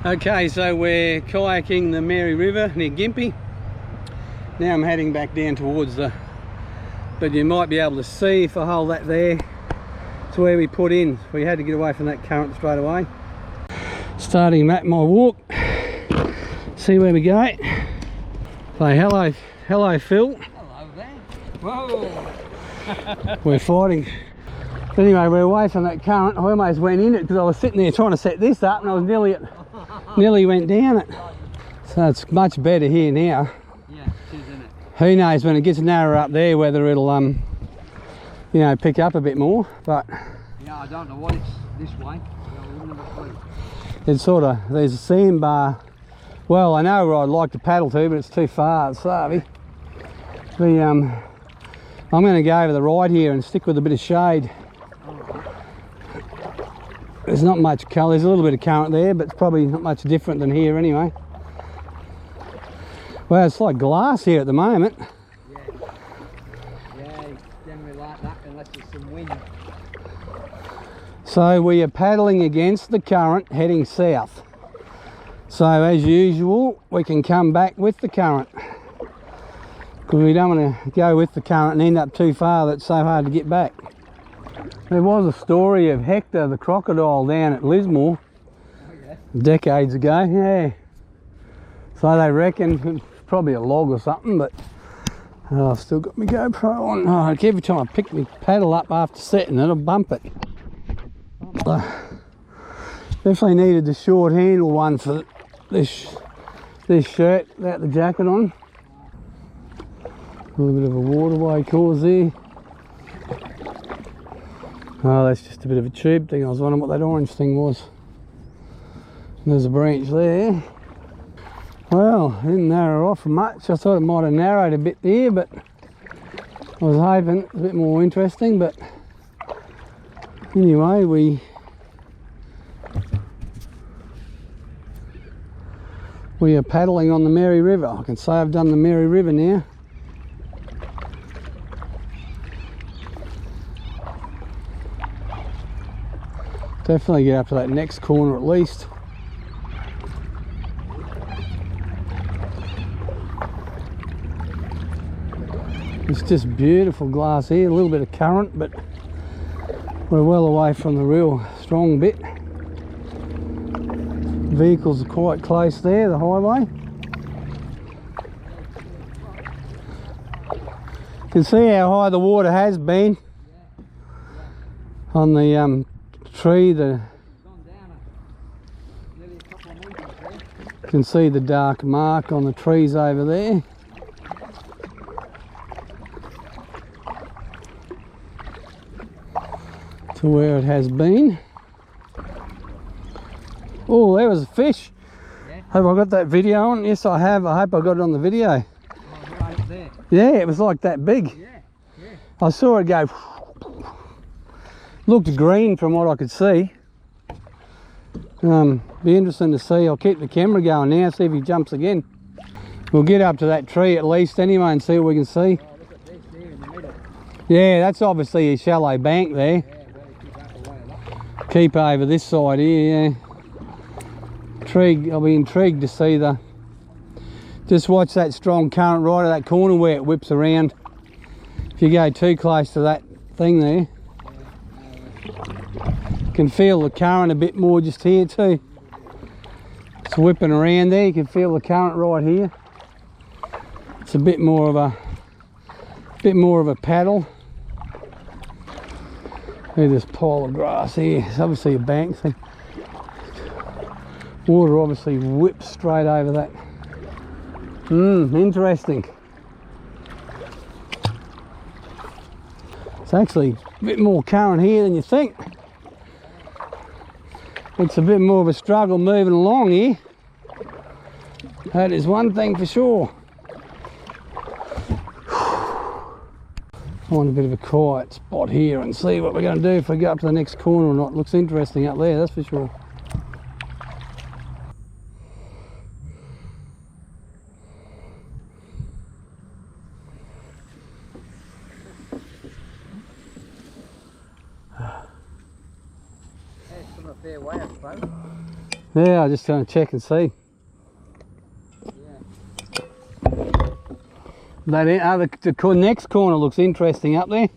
Okay, so we're kayaking the Mary River near Gympie. Now I'm heading back down towards but you might be able to see if I hold that there, it's where we put in. We had to get away from that current straight away. Starting my walk, see where we go. Say hello, Phil. Hello there. Whoa. We're fighting. Anyway, we're away from that current. I almost went in it because I was sitting there trying to set this up and I was nearly went down it. So it's much better here now. Yeah, it is, isn't it? Who knows when it gets narrower up there whether it'll you know, pick up a bit more, but yeah, I don't know what it's this way. I wouldn't have a clue. It's sort of, there's a sandbar. Well, I know where I'd like to paddle to, but it's too far, it's savvy. I'm going to go over the right here and stick with a bit of shade. There's not much colour, there's a little bit of current there, but it's probably not much different than here anyway. Well, it's like glass here at the moment. Yeah, it's generally like that unless there's some wind. So we are paddling against the current heading south. So as usual, we can come back with the current. Because we don't want to go with the current and end up too far, that's so hard to get back. There was a story of Hector the crocodile down at Lismore decades ago, yeah. So they reckon it's probably a log or something, but I've still got my GoPro on. Oh, every time I pick my paddle up after setting it, I'll bump it. Definitely needed the short handle one for this shirt without the jacket on. A little bit of a waterway course there. Oh, that's just a bit of a tube thing. I was wondering what that orange thing was. And there's a branch there. Well, it didn't narrow off much. I thought it might have narrowed a bit there, but I was hoping it's a bit more interesting. But anyway, we are paddling on the Mary River. I can say I've done the Mary River now. Definitely get up to that next corner at least. It's just beautiful glass here, a little bit of current, but we're well away from the real strong bit. Vehicles are quite close there, the highway. You can see how high the water has been on the tree. You can see the dark mark on the trees over there. To where it has been. Oh, there was a fish. Yeah. Have I got that video on? Yes, I have. I hope I got it on the video. Oh, right up there. Yeah, it was like that big. Yeah. I saw it go. Looked green from what I could see. Be interesting to see. I'll keep the camera going now, see if he jumps again. We'll get up to that tree at least anyway and see what we can see. Oh, look at this there in the middle. Yeah, that's obviously a shallow bank there. Yeah, keep out the way of that. Keep over this side here, yeah. I'll be intrigued to see just watch that strong current right at that corner where it whips around. If you go too close to that thing there, you can feel the current a bit more just here too. It's whipping around there, you can feel the current right here. It's a bit more of a paddle. Look at this pile of grass here. It's obviously a bank thing. Water obviously whips straight over that. Interesting. It's actually a bit more current here than you think. It's a bit more of a struggle moving along here. That is one thing for sure. Find a bit of a quiet spot here and see what we're going to do if we go up to the next corner or not. Looks interesting up there, that's for sure. There's some a fair way, I suppose. Yeah, I'm just going to check and see. That the next corner looks interesting up there.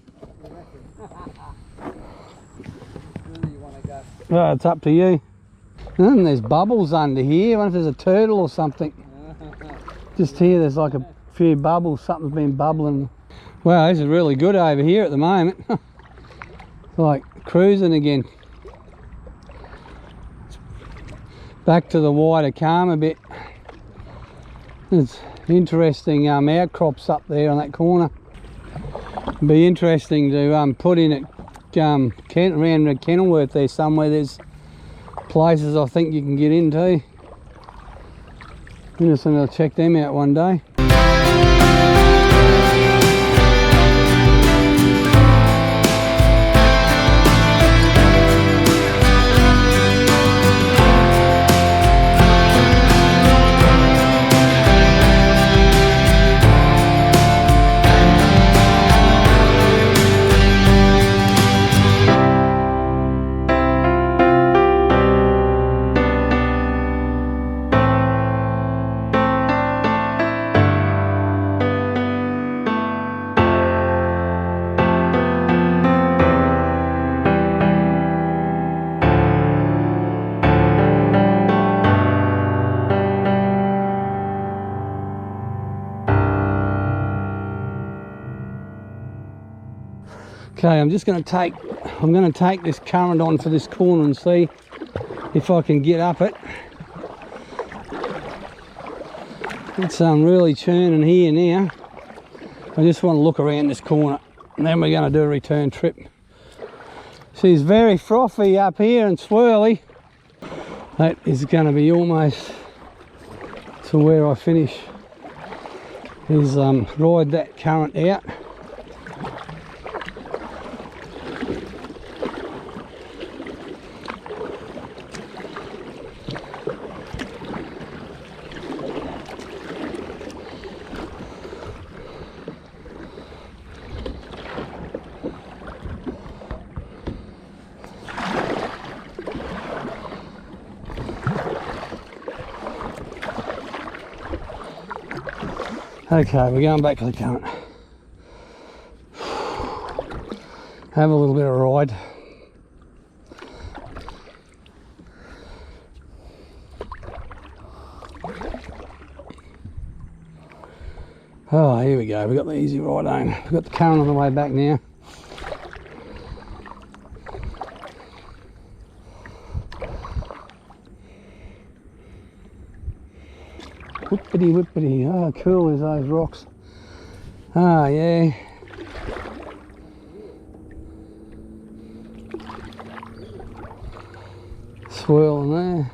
Really you want to go? Well, it's up to you. And there's bubbles under here. I wonder if there's a turtle or something. Just here, there's like a few bubbles. Something's been bubbling. Wow, this is really good over here at the moment. Like cruising again. Back to the wider calm a bit. There's interesting outcrops up there on that corner. It'd be interesting to put in at around Kenilworth there somewhere. There's places I think you can get into. I'm just going to check them out one day. Okay, I'm going to take this current on for this corner and see if I can get up it. It's really churning here now. I just want to look around this corner and then we're going to do a return trip. See, it's very frothy up here and swirly. That is going to be almost to where I finish. Is ride that current out. Okay, we're going back to the current. Have a little bit of a ride. Oh, here we go. We've got the easy ride home. We've got the current on the way back now. Whippity whippity. Oh, cool is those rocks. Ah, yeah. Swirling there.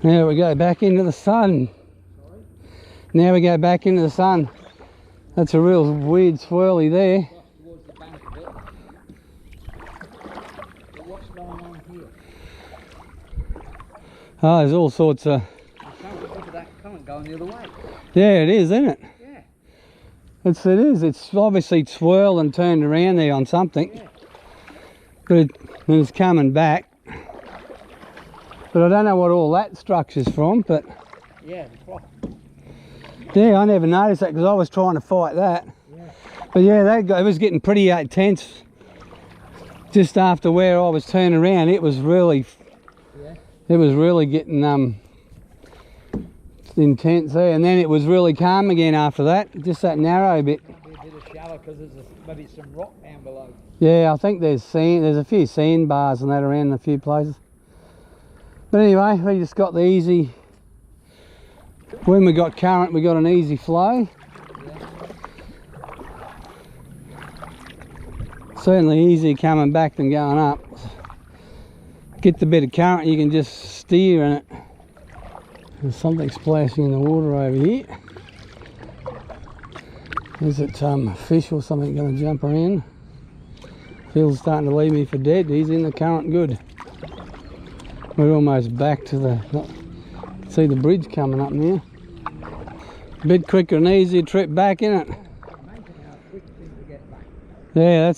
Now we go back into the sun. Now we go back into the sun. That's a real weird swirly there. Towards the bank a bit. But what's going on here? Oh, there's all sorts of... Look at that current going the other way. Yeah, it is, isn't it? Yeah. It is. It's obviously swirled and turned around there on something. Yeah. But it's coming back. But I don't know what all that structure's from, but... Yeah, the clock. Yeah, I never noticed that because I was trying to fight that. Yeah. But yeah, it was getting pretty tense just after where I was turning around. It was really... Yeah. It was really getting intense there, and then it was really calm again after that. Just that narrow bit. Might be a bit of shallow because there's maybe some rock down below. Yeah, I think there's a few sandbars and that around in a few places. But anyway, we just got the easy. When we got current, we got an easy flow. Yeah. Certainly easier coming back than going up. Get the bit of current, you can just steer in it. There's something splashing in the water over here. Is it fish or something going to jump around? Phil's starting to leave me for dead. He's in the current good. We're almost back to the... See the bridge coming up now. A bit quicker and easier trip back, isn't it? Yeah,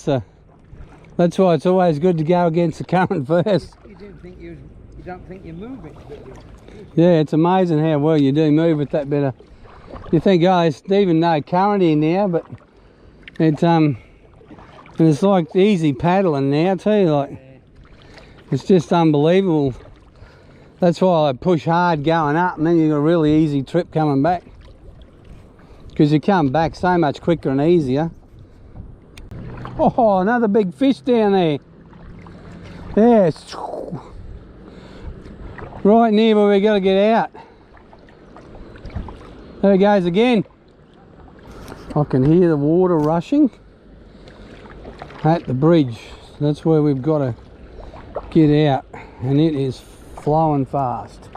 that's why it's always good to go against the current first. You do you don't think you move it. Yeah, it's amazing how well you do move with that better. You think, oh, there's even no current in now, but it's and it's like easy paddling now too. Like it's just unbelievable. That's why I push hard going up, and then you've got a really easy trip coming back. Because you come back so much quicker and easier. Oh, another big fish down there. Yes. Right near where we got to get out. There it goes again. I can hear the water rushing at the bridge. That's where we've got to get out, and it is flowing fast.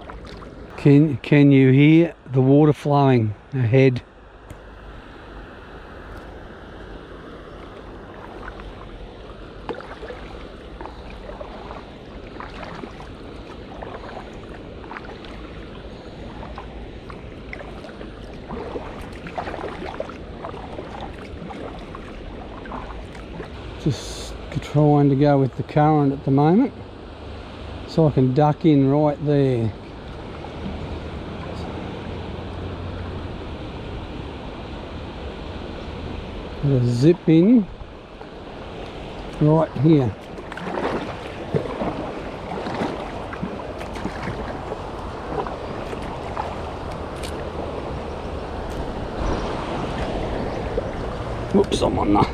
Can you hear the water flowing ahead? Just trying to go with the current at the moment, so I can duck in right there. I'll zip in right here. Whoops, I'm on the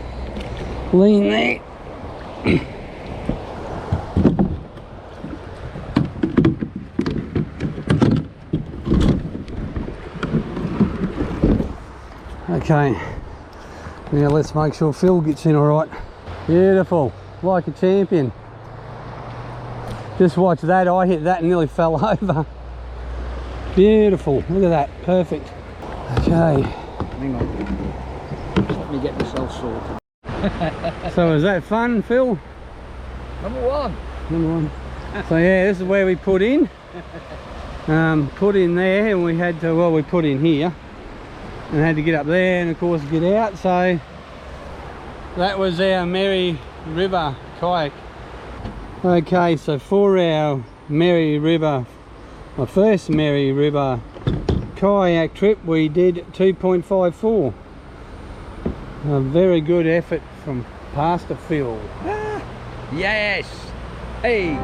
lean there. Okay, now let's make sure Phil gets in all right. Beautiful, like a champion. Just watch that, I hit that and nearly fell over. Beautiful, look at that, perfect. Okay. Hang on, let me get myself sorted. So was that fun, Phil? Number one. Number one. So yeah, this is where we put in. Put in there, and we had to, well, we put in here and had to get up there and of course get out. So that was our Mary River kayak. Okay, so for our Mary River, my first Mary River kayak trip, we did 2.54. A very good effort from Pastor Phil. Yes. Hey.